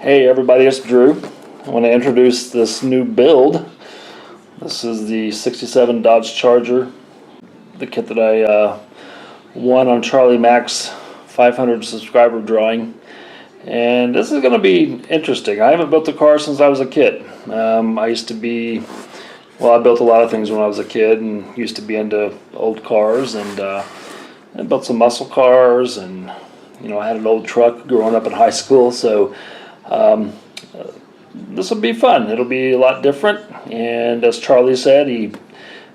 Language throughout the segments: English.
Hey everybody, it's Drew. I want to introduce this new build. This is the 67 Dodge Charger, the kit that I won on Charlie Mac's 500 subscriber drawing. And this is going to be interesting. I haven't built a car since I was a kid. I used to be, well, I built a lot of things when I was a kid and used to be into old cars, and I built some muscle cars, and I had an old truck growing up in high school, so this will be fun. It'll be a lot different, and as Charlie said, he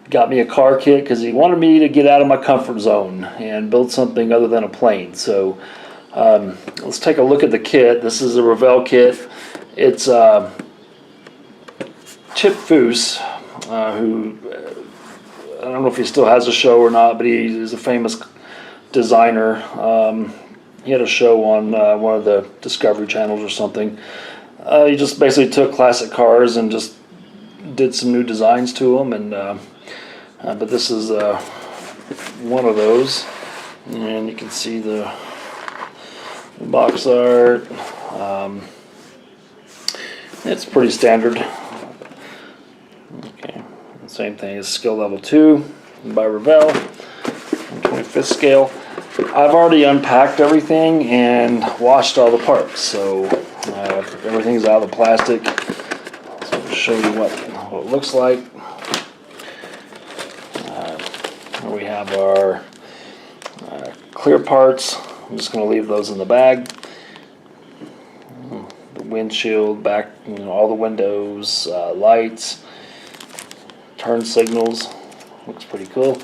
got me a car kit because he wanted me to get out of my comfort zone and build something other than a plane. So let's take a look at the kit. This is a Revell kit. It's Chip Foose, who I don't know if he still has a show or not, but he is a famous designer. He had a show on one of the Discovery channels or something. He just basically took classic cars and just did some new designs to them, and but this is one of those, and you can see the box art. It's pretty standard. Okay, same thing as skill level 2 by Revell, 25th scale. I've already unpacked everything and washed all the parts, so everything's out of the plastic. So I'll show you what it looks like. Here we have our clear parts. I'm just going to leave those in the bag. The windshield, back, all the windows, lights, turn signals. Looks pretty cool.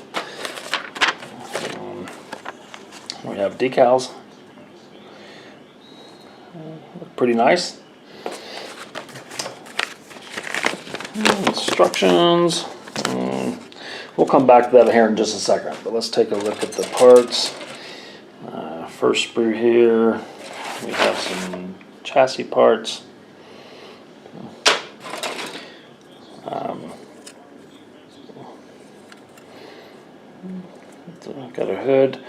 We have decals. Look pretty nice. Instructions. We'll come back to that here in just a second, but let's take a look at the parts. First sprue here. We have some chassis parts. Got a hood.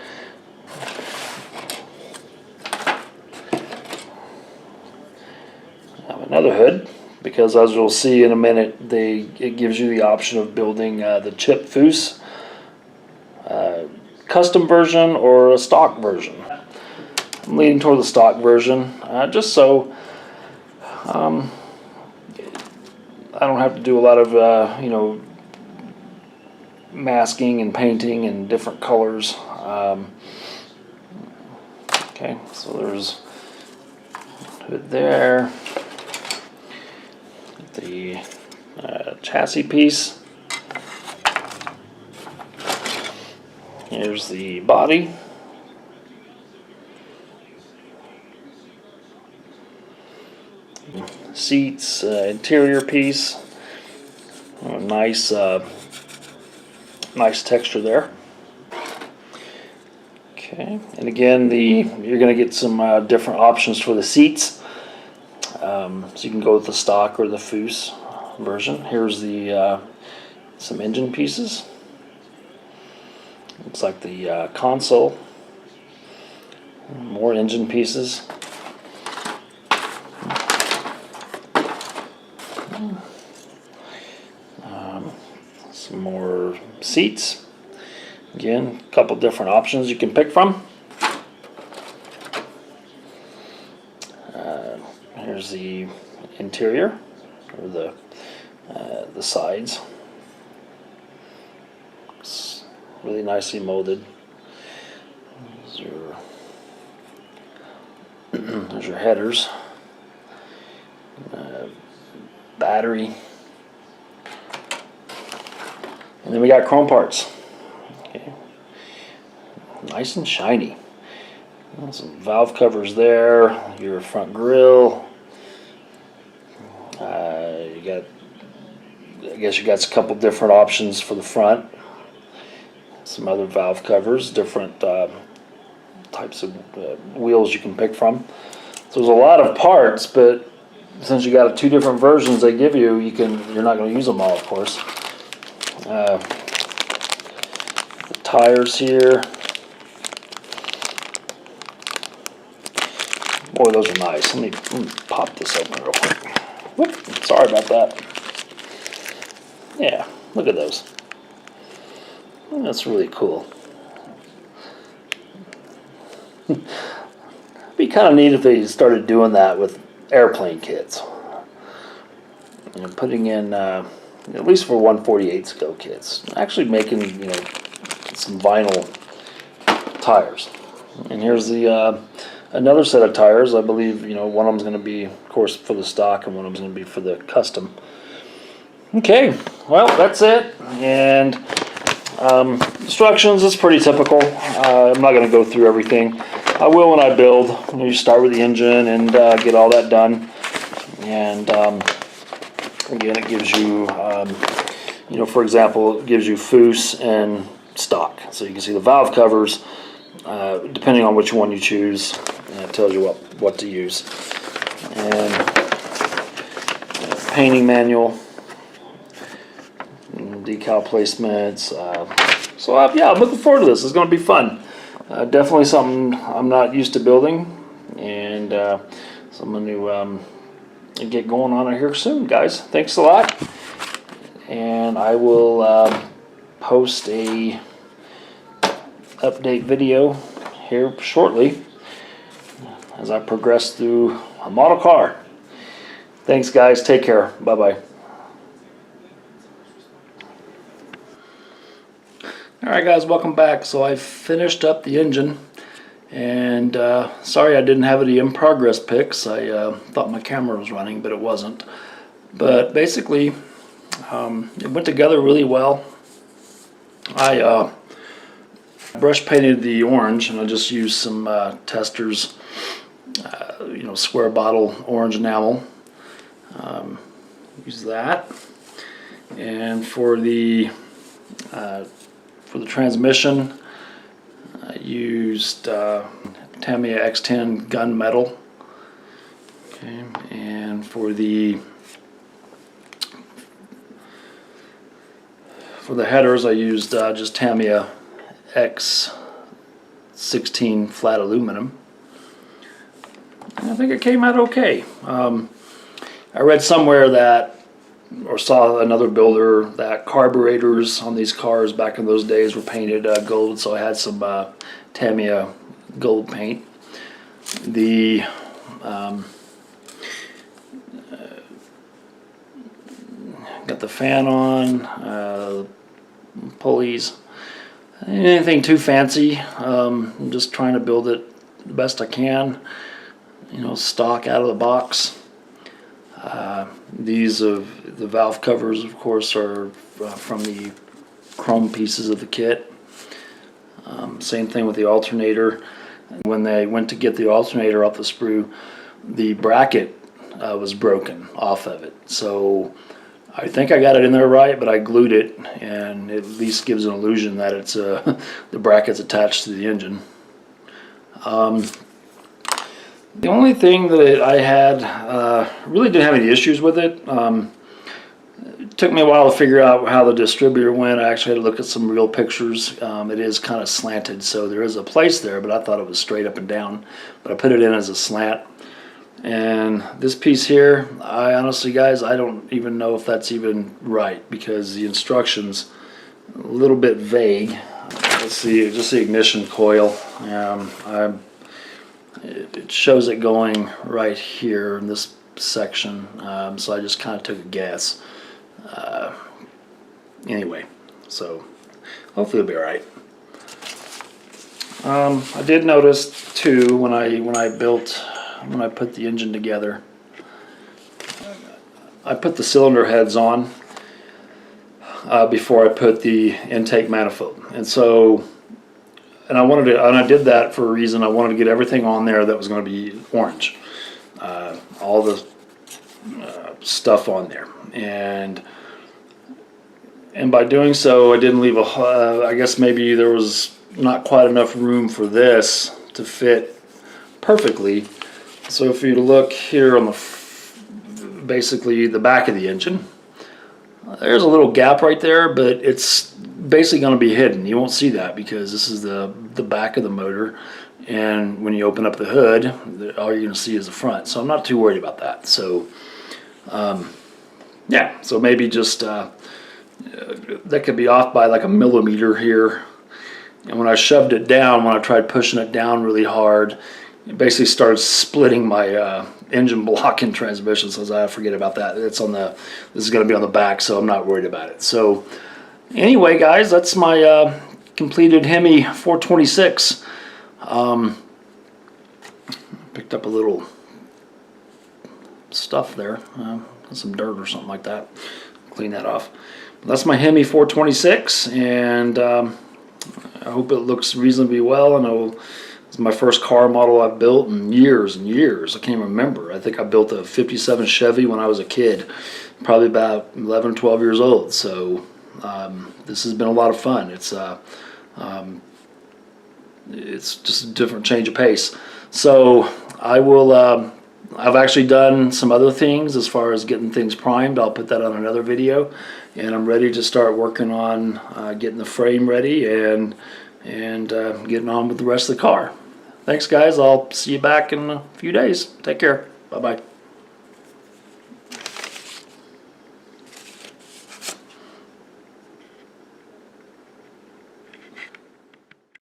Another hood, because as you'll see in a minute, it gives you the option of building the Chip Foose custom version or a stock version. I'm leaning toward the stock version, just so I don't have to do a lot of masking and painting in different colors. Okay, so there's hood there. The chassis piece. Here's the body. Seats, interior piece. Nice texture there. Okay, and again, you're going to get some different options for the seats. So you can go with the stock or the Foose version. Here's the some engine pieces. Looks like the console. More engine pieces. Some more seats. Again, a couple different options you can pick from. Here's the interior, or the sides. It's really nicely molded. There's your headers, battery, and then we got chrome parts. Okay. Nice and shiny. Some valve covers there. Your front grille. I guess you got a couple different options for the front. Some other valve covers, different types of wheels you can pick from. So there's a lot of parts, but since you got two different versions they give you, you're not going to use them all, of course. The tires here. Boy, those are nice. Let me pop this open real quick. Whoop, sorry about that. Yeah, look at those. That's really cool. It'd be kind of neat if they started doing that with airplane kits. You know, putting in, at least for 1/48 scope kits, actually making, you know, some vinyl tires. And here's the another set of tires. I believe, you know, one of them's going to be, of course, for the stock, and one of them's going to be for the custom. Okay, well, that's it. And instructions is pretty typical. I'm not going to go through everything. I will when I build. You start with the engine and get all that done. And again, it gives you, you know, for example, it gives you Foose and stock. So you can see the valve covers, depending on which one you choose, and it tells you what to use. And painting manual, decal placements. So yeah, I'm looking forward to this. It's going to be fun. Definitely something I'm not used to building, and something to get going on here soon, guys. Thanks a lot, and I will post a update video here shortly as I progress through a model car. Thanks, guys. Take care. Bye-bye. Alright guys, welcome back. So I finished up the engine, and sorry I didn't have any in progress pics. I thought my camera was running, but it wasn't. But basically, it went together really well. I brush painted the orange, and I just used some Testors, you know, square bottle orange enamel. Use that, and for the transmission, I used Tamiya X10 gunmetal. Okay, and for the headers, I used just Tamiya X16 flat aluminum. And I think it came out okay. I read somewhere that, or saw another builder, that carburetors on these cars back in those days were painted gold, so I had some Tamiya gold paint. The got the fan on, pulleys. Anything too fancy. I'm just trying to build it the best I can. You know, stock out of the box. These of the valve covers, of course, are from the chrome pieces of the kit. Same thing with the alternator. When they went to get the alternator off the sprue, the bracket was broken off of it. So I think I got it in there right, but I glued it, and it at least gives an illusion that it's the bracket's attached to the engine. The only thing that I had, really didn't have any issues with it. It took me a while to figure out how the distributor went. I actually had to look at some real pictures. It is kind of slanted, so there is a place there, but I thought it was straight up and down. But I put it in as a slant. And this piece here, I honestly, guys, I don't even know if that's even right, because the instructions a little bit vague. Let's see, just the ignition coil. It shows it going right here in this section, so I just kind of took a guess. Anyway, so hopefully it'll be all right. I did notice too when I put the engine together, I put the cylinder heads on before I put the intake manifold, and so. And I did that for a reason. I wanted to get everything on there that was going to be orange, all the stuff on there, and by doing so, I didn't leave I guess maybe there was not quite enough room for this to fit perfectly. So if you look here on basically the back of the engine, there's a little gap right there, but it's basically going to be hidden. You won't see that because this is the back of the motor, and when you open up the hood, all you're going to see is the front. So I'm not too worried about that. So yeah, so maybe just that could be off by like a millimeter here. And when I shoved it down, when I tried pushing it down really hard, it basically started splitting my engine block and transmission. So I forget about that. It's on the. This is going to be on the back, so I'm not worried about it. So anyway, guys, that's my completed Hemi 426. Picked up a little stuff there, some dirt or something like that. Clean that off. But that's my Hemi 426, and I hope it looks reasonably well. I know it's my first car model I've built in years and years. I can't remember. I think I built a 57 Chevy when I was a kid, probably about 11 or 12 years old. So this has been a lot of fun. It's just a different change of pace. So I will. I've actually done some other things as far as getting things primed. I'll put that on another video, and I'm ready to start working on getting the frame ready and getting on with the rest of the car. Thanks, guys. I'll see you back in a few days. Take care. Bye-bye.